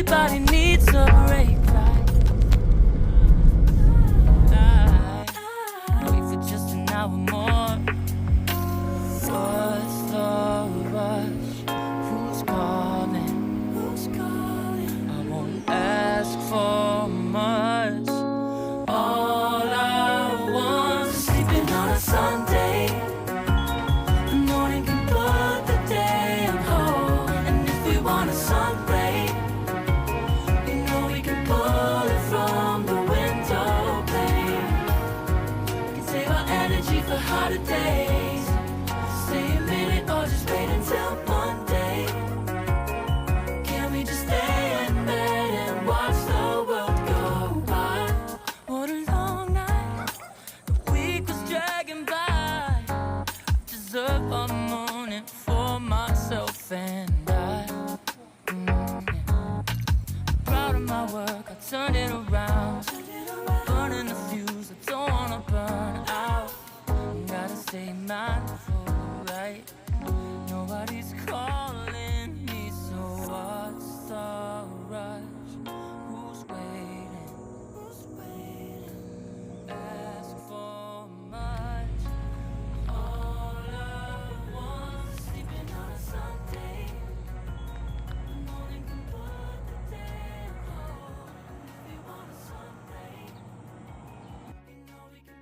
Everybody needs a break. Wait for just an hour more. What's the rush? Who's calling? I won't ask for much. All I want is sleeping on a Sunday. The morning can put the day on hold. And if we want a sun ray, you know we can pull it from the window pane. Can save our energy for harder days. Stay a minute or just wait until Monday. Can we just stay in bed and watch the world go by? What a long night, the week was dragging by. I deserve a morning for myself and I. Proud of my work, I turned it around. Burning the fuse, I don't wanna burn out. Gotta stay mindful, right? Nobody's calling me, so what's the rush? Who's waiting? Ask for much. All I want is sleeping on a Sunday. The morning can put the day on hold. If we want a Sunday, you know we can.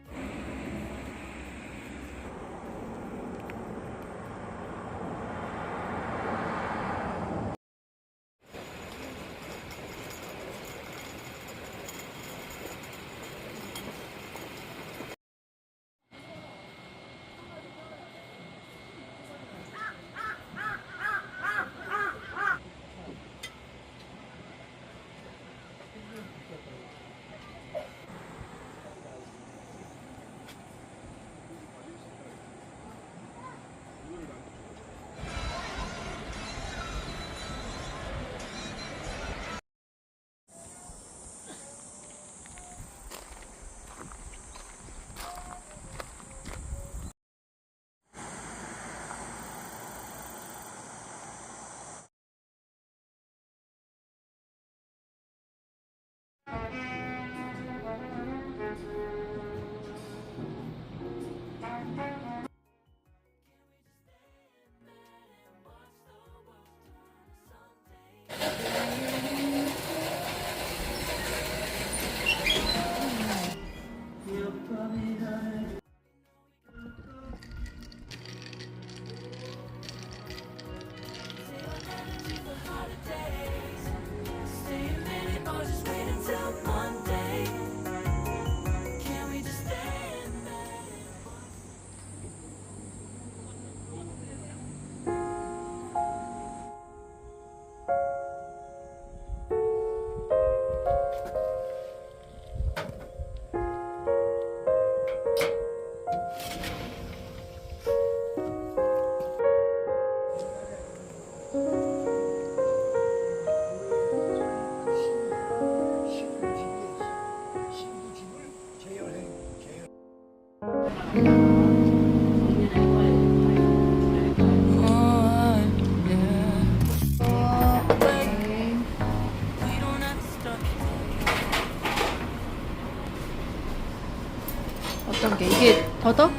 어떤 게 이게 더덕?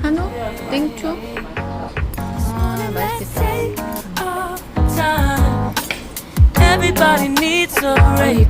한우? 땡초? 아 맛있겠다. Everybody needs a break.